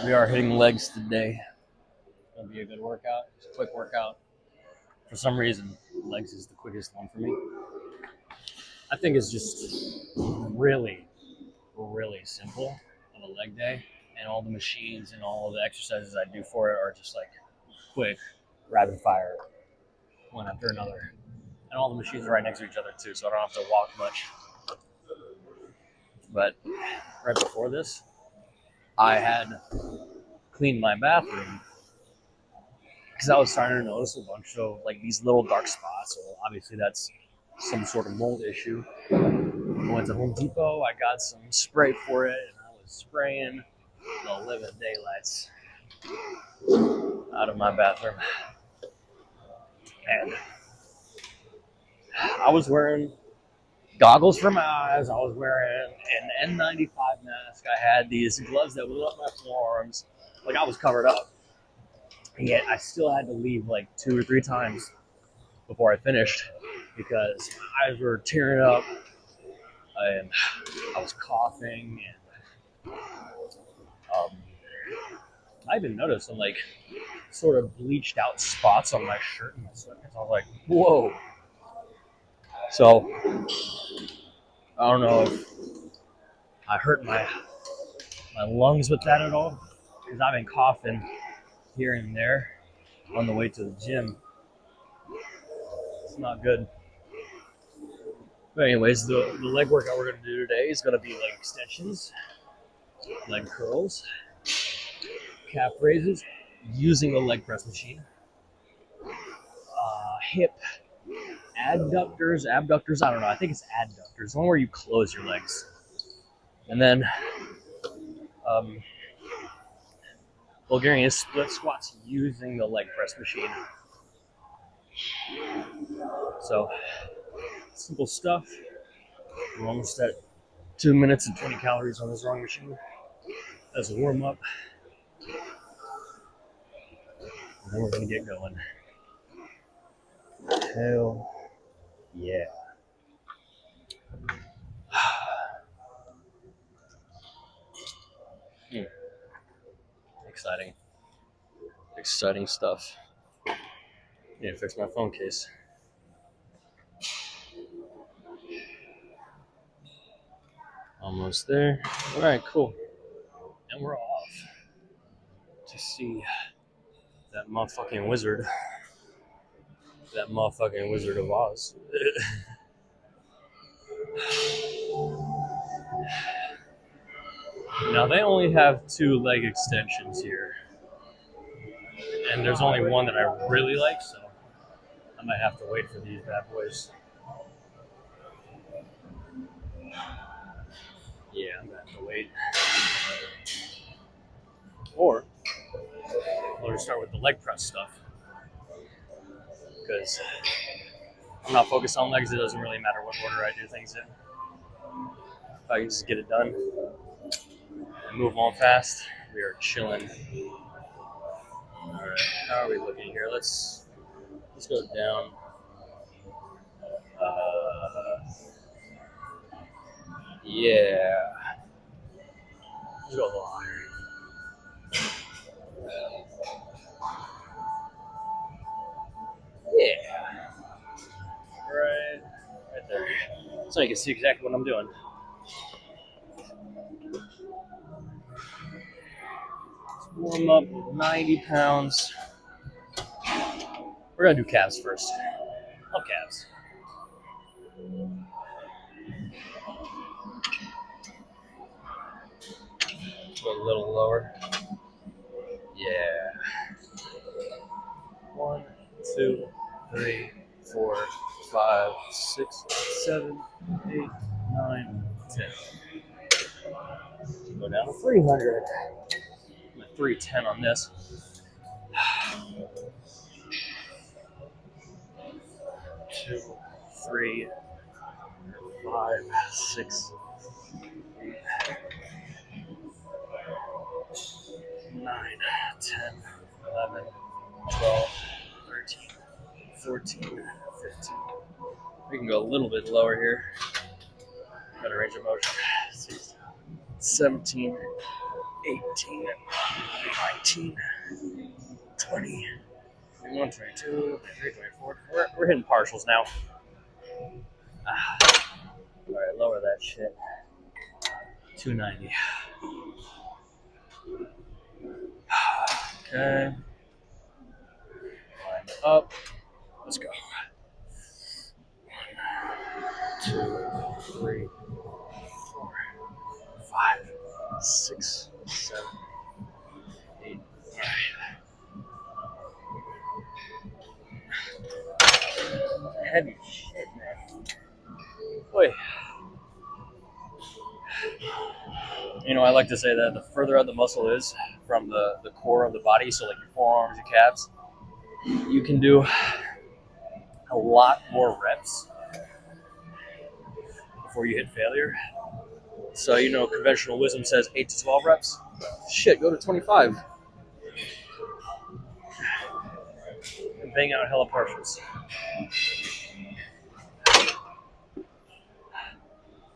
We are hitting legs today. It's gonna be a good workout. It's a quick workout. For some reason, legs is the quickest one for me. I think it's just really, really simple on a leg day, and all the machines and all the exercises I do for it are just like quick, rapid fire, one after another. And all the machines are right next to each other too, so I don't have to walk much. But right before this, I had cleaned my bathroom because I was starting to notice a bunch of like these little dark spots. So obviously that's some sort of mold issue. I went to Home Depot. I got some spray for it, and I was spraying the living daylights out of my bathroom. And I was wearing goggles for my eyes. I was wearing an N95 mask. I had these gloves that went up my forearms. Like I was covered up. Yet I still had to leave like 2 or 3 times before I finished because my eyes were tearing up and I was coughing and I even noticed some like sort of bleached out spots on my shirt and my sweatpants. I was like, whoa. So I don't know if I hurt my lungs with that at all because I've been coughing here and there on the way to the gym. It's not good. But anyways, the leg workout we're going to do today is going to be leg extensions, leg curls, calf raises using the leg press machine, hip abductors, I don't know, I think it's adductors, the one where you close your legs. And then Bulgarian split squats using the leg press machine. So, simple stuff. We're almost at 2 minutes and 20 calories on this rowing machine. As a warm up. And then we're going to get going. Hell yeah. Exciting stuff. Need to fix my phone case. Almost there. All right, cool. And we're off to see that motherfucking wizard. That motherfucking Wizard of Oz. Now they only have 2 leg extensions here. And there's only one that I really like, so I might have to wait for these bad boys. Yeah, I'm gonna have to wait. Or we'll just start with the leg press stuff. Because I'm not focused on legs, it doesn't really matter what order I do things in. If I can just get it done and move on fast, we are chilling. Alright, how are we looking here? Let's go down. Yeah. Let's go a little higher. Yeah. Right there. So you can see exactly what I'm doing. Let's warm up 90 pounds. We're gonna do calves first. Love calves. Go a little lower. Yeah. 1, 2, 3, 4, 5, 6, 7, 8, 9, 10. Go down to 300. I'm at 310 on this. 2, 3, 5, 6, 9, 10, 11, 12, 13, 14, 15. We can go a little bit lower here. Got a range of motion. 16, 17, 18, 19, 20, 21, 22, 23, 24. We're hitting partials now. All right, lower that shit. 290. Okay. Line up. Let's go. 1, 2, 3, 4, 5, 6, 7, 8. All right. Heavy shit, man. Boy. You know, I like to say that the further out the muscle is from the core of the body, so like your forearms, your calves, you can do a lot more reps before you hit failure. So, you know, conventional wisdom says 8 to 12 reps. Shit, go to 25. And bang out hella partials.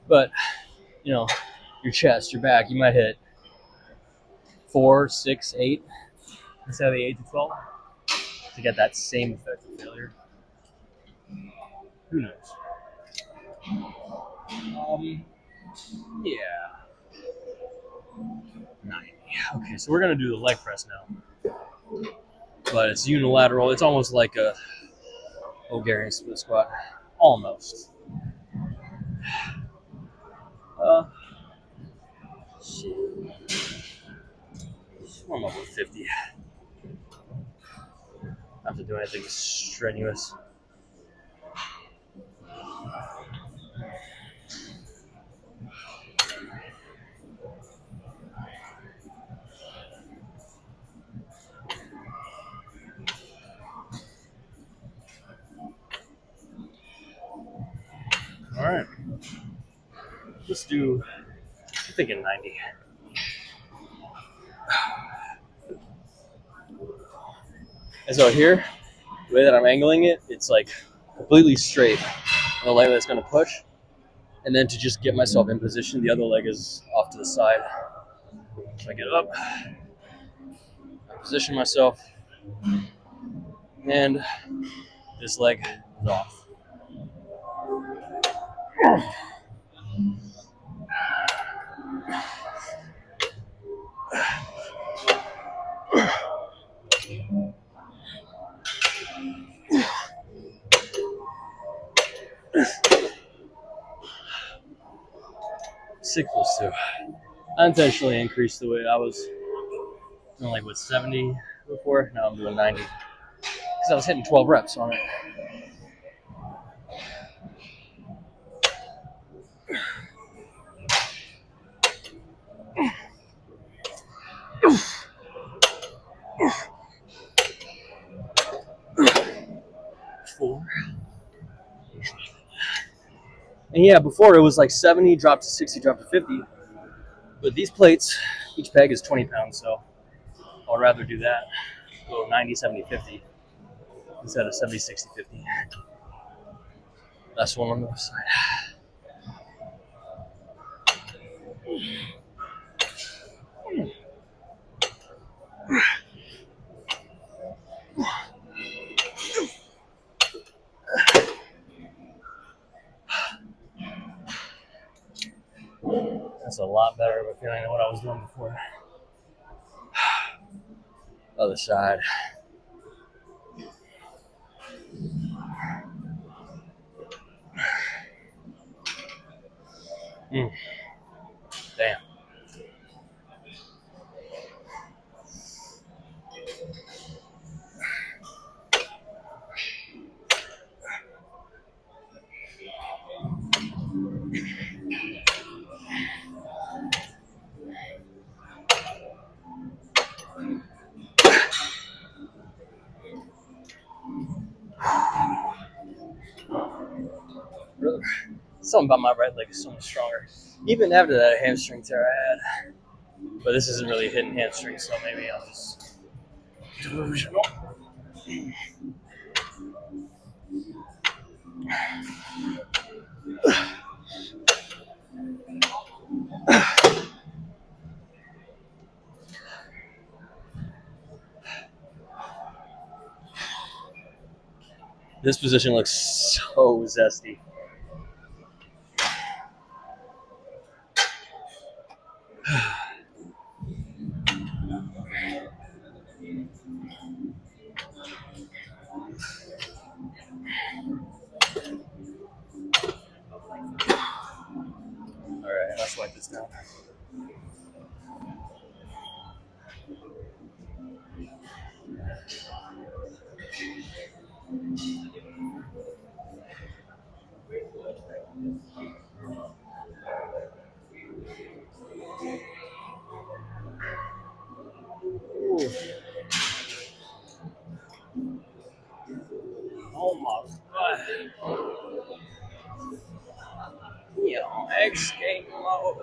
But, you know, your chest, your back, you might hit 4, 6, 8 instead of the 8 to 12 to get that same effect of failure. Who knows? Yeah. 90. Okay, so we're going to do the leg press now. But it's unilateral. It's almost like a Bulgarian split squat. Almost. Shit. Warm up with 50. Not to do anything strenuous. All right. Let's do, I'm thinking 90. And so here, the way that I'm angling it, it's like completely straight. And the leg that's going to push. And then to just get myself in position, the other leg is off to the side. So I get up, I position myself, and this leg is off. Six plus two. I intentionally increased the weight. I was doing like 70 before. Now I'm doing 90 because I was hitting 12 reps on it. Four. And yeah, before it was like 70, dropped to 60, dropped to 50. But these plates, each peg is 20 pounds, so I'd rather do that. Go 90, 70, 50 instead of 70, 60, 50. That's one on the other side. That's a lot better of a feeling than what I was doing before. Other side. Damn. Something about my right leg is so much stronger. Even after that hamstring tear I had. But this isn't really hitting hamstrings, so maybe I'll just delusional. This position looks so zesty. All right, let's wipe this down. Ooh. Oh my god. Your legs getting low.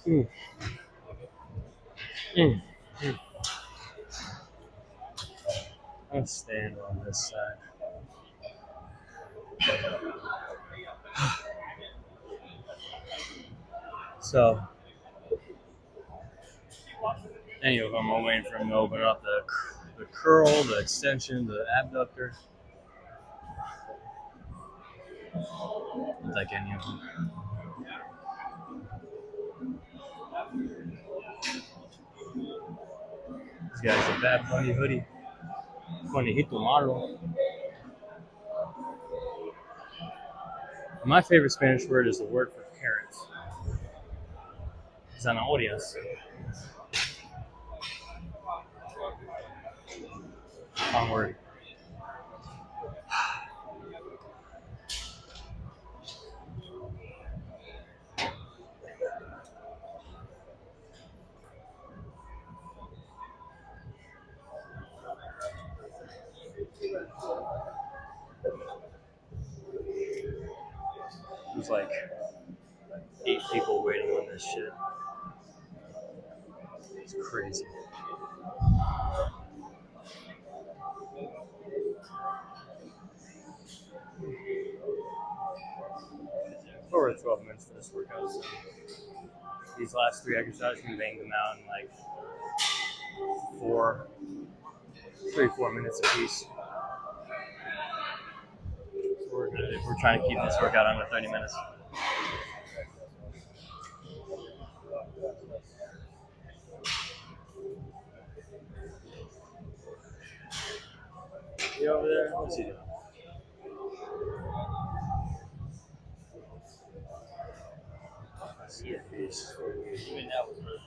Mm. Mm. Mm. I'm staying on this side. So, any of them, I'm waiting for him to open up the curl, the extension, the abductor. Like any of them. This guy's a bad bunny hoodie. Conejito malo. My favorite Spanish word is the word for carrots. Zanahorias. Wrong word. There's like 8 people waiting on this shit. It's crazy. Over 12 minutes for this workout. So these last 3 exercises, we banged them out in like 4 minutes apiece. So we're trying to keep this workout under 30 minutes. You over there? What's he doing? I see a face. Even that was hurt.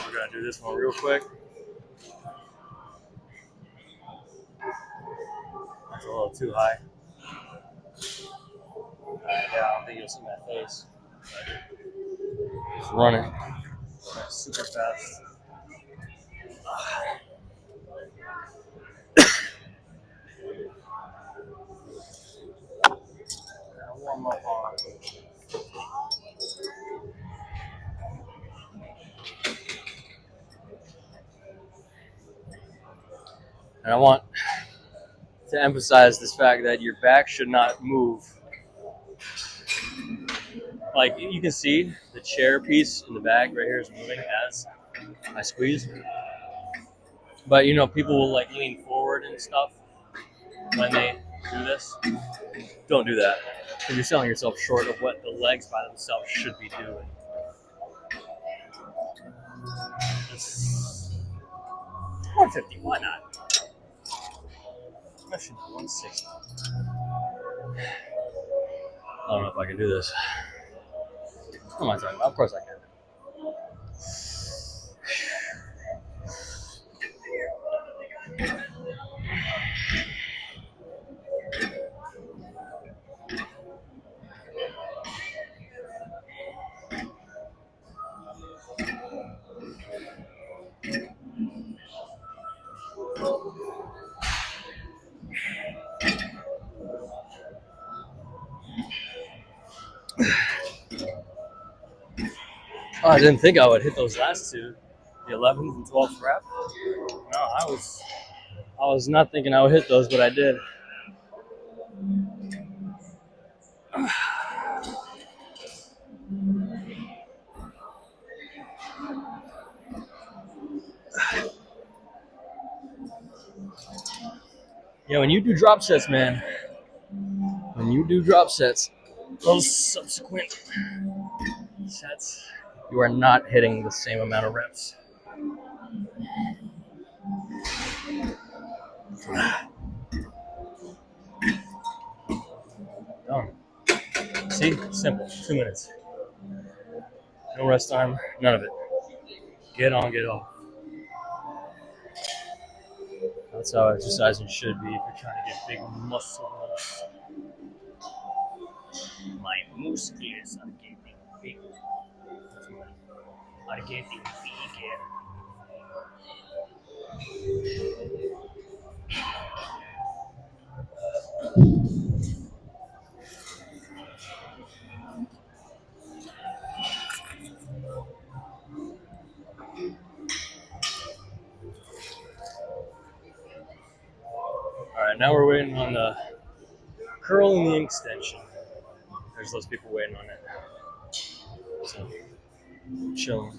We're gonna do this one real quick. That's a little too high. Yeah, I don't think you'll see my face. Just run it super fast. Warm up on. And I want to emphasize this fact that your back should not move. Like you can see, the chair piece in the back right here is moving as I squeeze. But you know, people will like lean forward and stuff when they do this. Don't do that. Because you're selling yourself short of what the legs by themselves should be doing. It's 150, why not? I should do 160. I don't know if I can do this. What am I talking about? Of course I can. I didn't think I would hit those last two, the 11th and 12th rep. No, I was not thinking I would hit those, but I did. Yeah, when you do drop sets, man, those subsequent sets, you are not hitting the same amount of reps. Done. See? Simple. 2 minutes. No rest time. None of it. Get on, get off. That's how exercising should be if you're trying to get big muscle mass. My muscles are getting big. Are getting bigger. Alright, now we're waiting on the curl and the extension. There's those people waiting on it. So, chilling.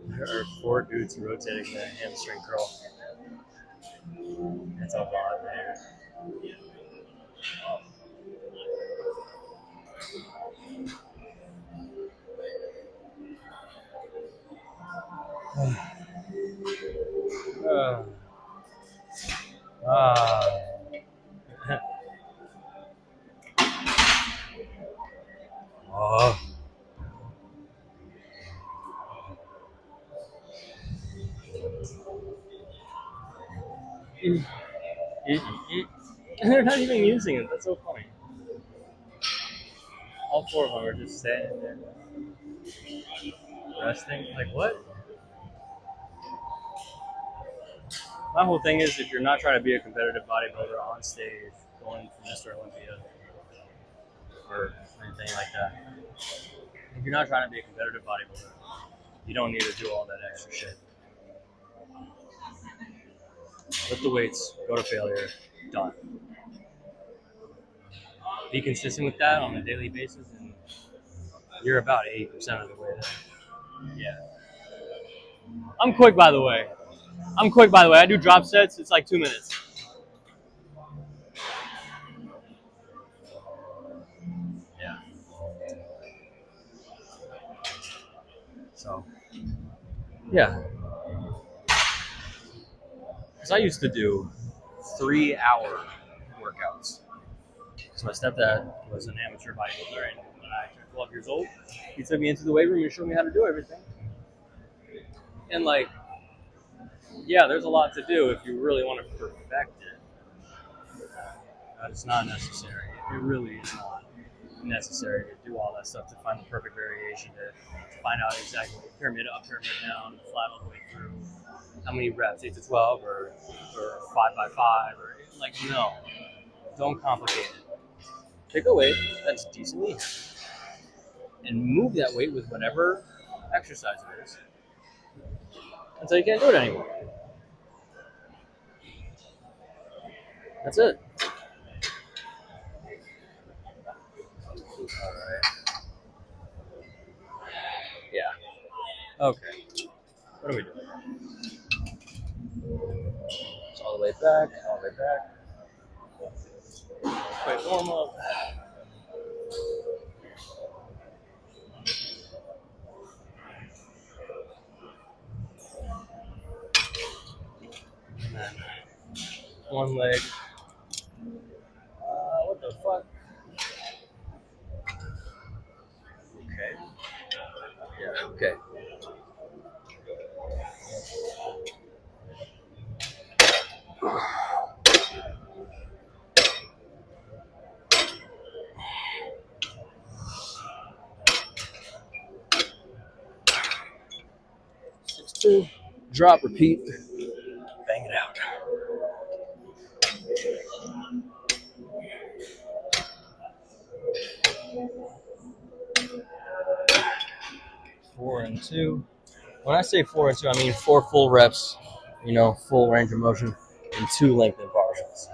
There are 4 dudes rotating the hamstring curl. That's a lot, man. Oh. They're not even using it. That's so funny. All 4 of them are just standing there, resting. Like, what? My whole thing is if you're not trying to be a competitive bodybuilder on stage, going for Mr. Olympia or anything like that, if you're not trying to be a competitive bodybuilder, you don't need to do all that extra shit. Lift the weights, go to failure, done. Be consistent with that on a daily basis, and you're about 80% of the way there. Yeah. I'm quick, by the way. I do drop sets. It's like 2 minutes. Yeah. So, yeah. Because I used to do 3-hour workouts. So my stepdad was an amateur bodybuilder, and when I turned 12 years old, he took me into the weight room and showed me how to do everything. And like, yeah, there's a lot to do if you really want to perfect it. But it's not necessary. It really is not necessary to do all that stuff to find the perfect variation, to find out exactly pyramid up, pyramid down, flat all the way through. How many reps, 8 to 12, or 5 by 5, or like, no, don't complicate it. Pick a weight that's decently heavy and move that weight with whatever exercise it is until you can't do it anymore. That's it. All right. Yeah. Okay. What are we doing? It's all the way back. All the way back. Quick warm up. And then one leg. What the fuck? Okay. Yeah. Okay. Two, drop, repeat, bang it out. Four and two. When I say 4 and 2, I mean 4 full reps, full range of motion, and 2 lengthened partials.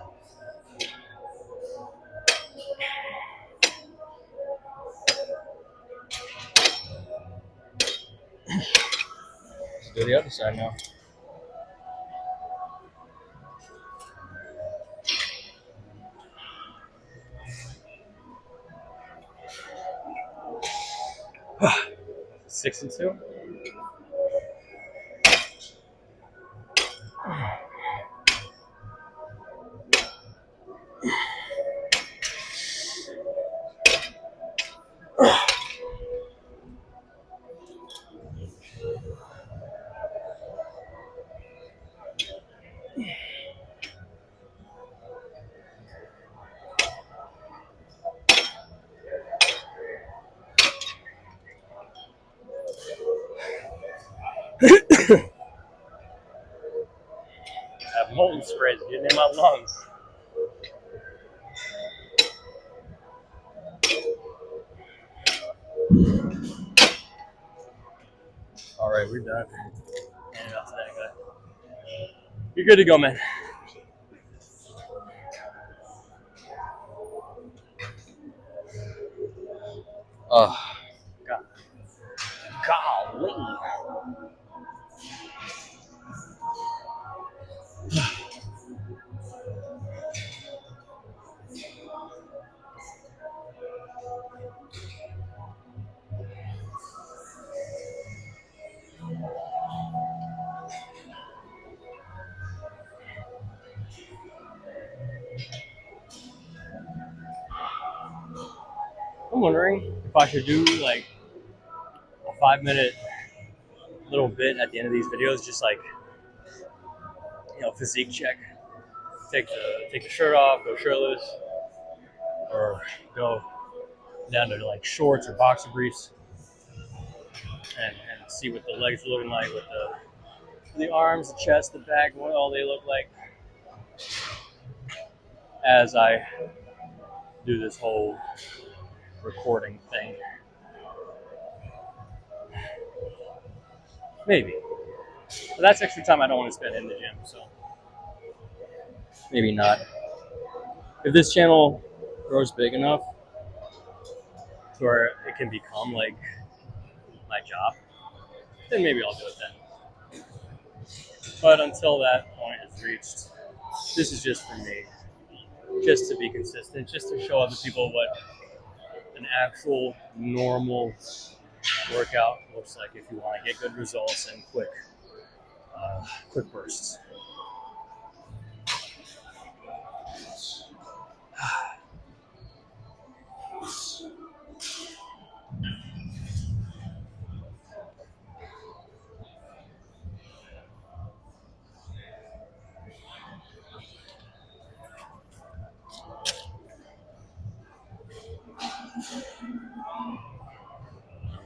Let's do the other side now. Six and two. That molten spray is getting in my lungs. All right, we're done. Hand it out to that guy. You're good to go, man. Oh, God. Golly. I'm wondering if I should do like a 5-minute little bit at the end of these videos, just like, physique check. Take the shirt off, go shirtless, or go down to like shorts or boxer briefs, and see what the legs are looking like with the arms, the chest, the back, what all they look like as I do this whole recording thing. Maybe. But that's extra time I don't want to spend in the gym, so maybe not. If this channel grows big enough to where it can become like my job, then maybe I'll do it then. But until that point is reached, this is just for me. Just to be consistent, just to show other people what an actual normal workout looks like if you want to get good results and quick bursts.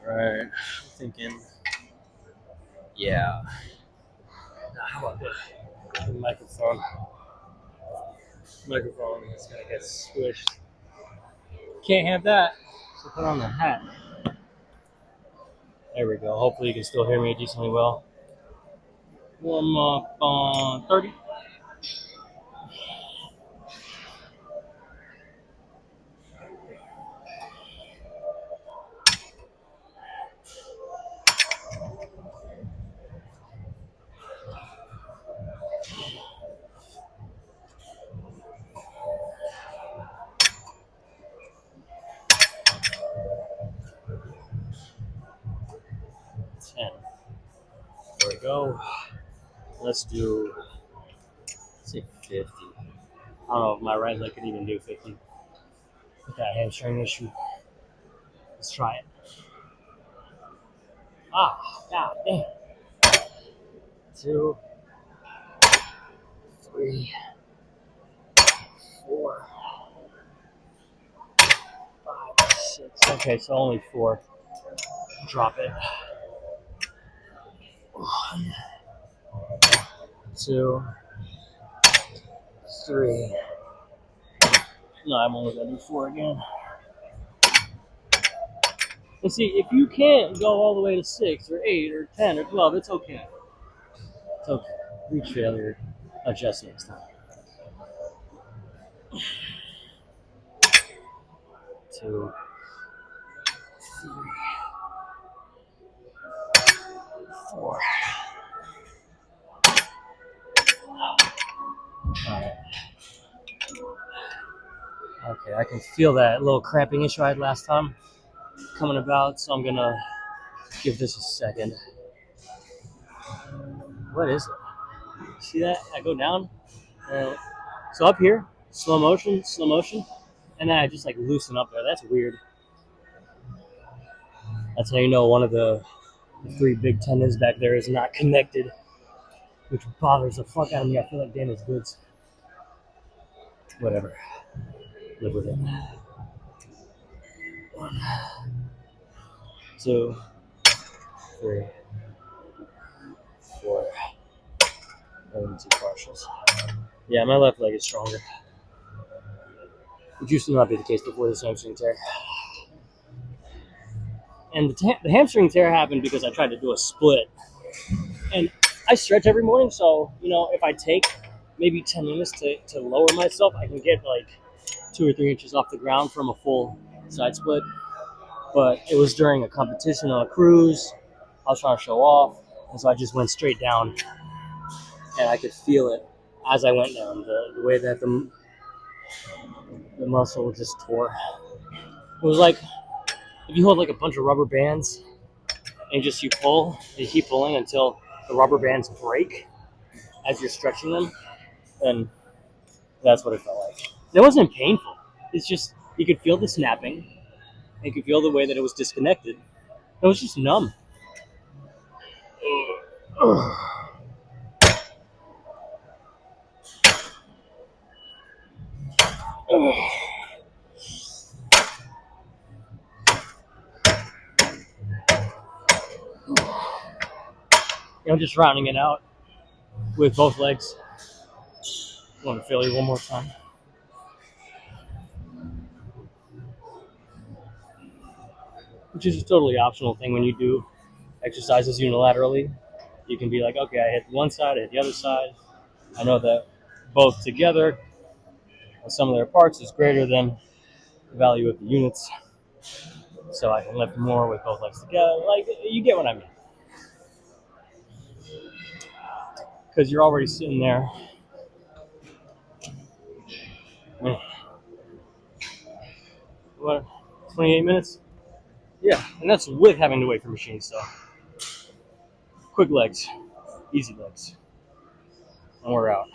Right, I'm thinking, yeah. Now, how about the microphone? Microphone is gonna get squished. Can't have that, so put on the hat. There we go. Hopefully you can still hear me decently well. Warm up on 30. There we go. Let's do, say 50. I don't know if my right leg can even do 50 with that hamstring issue. Let's try it. God damn. 2, 3. Okay, so only 4. Drop it. 1, 2, 3. No, I'm only gonna do 4 again. And see, if you can't go all the way to 6 or 8 or 10 or 12, it's okay. It's okay. Reach failure. Adjust next time. 2, 3, 4. Alright. Okay, I can feel that little cramping issue I had last time coming about, so I'm gonna give this a second. What is it? See that? I go down. So up here, slow motion, and then I just like loosen up there. That's weird. That's how you know one of the 3 big tendons back there is not connected, which bothers the fuck out of me. I feel like damaged goods. Whatever. Live with it. 1, 2, 3, 4. 2 partials. Yeah, my left leg is stronger, which used to not be the case before this hamstring tear. And the hamstring tear happened because I tried to do a split. And I stretch every morning, so, if I take maybe 10 minutes to lower myself, I can get like 2 or 3 inches off the ground from a full side split. But it was during a competition on a cruise. I was trying to show off, and so I just went straight down, and I could feel it as I went down, the way that the muscle just tore. It was like if you hold like a bunch of rubber bands and you pull, you keep pulling until the rubber bands break as you're stretching them, then that's what it felt like. It wasn't painful. It's just you could feel the snapping. You could feel the way that it was disconnected. It was just numb. I'm just rounding it out with both legs. I want to feel you one more time. Which is a totally optional thing when you do exercises unilaterally. You can be like, okay, I hit one side, I hit the other side. I know that both together, the sum of their parts is greater than the value of the units. So I can lift more with both legs together. Like, you get what I mean. Because you're already sitting there. What, 28 minutes? Yeah, and that's with having to wait for machines, so. Quick legs, easy legs. And we're out.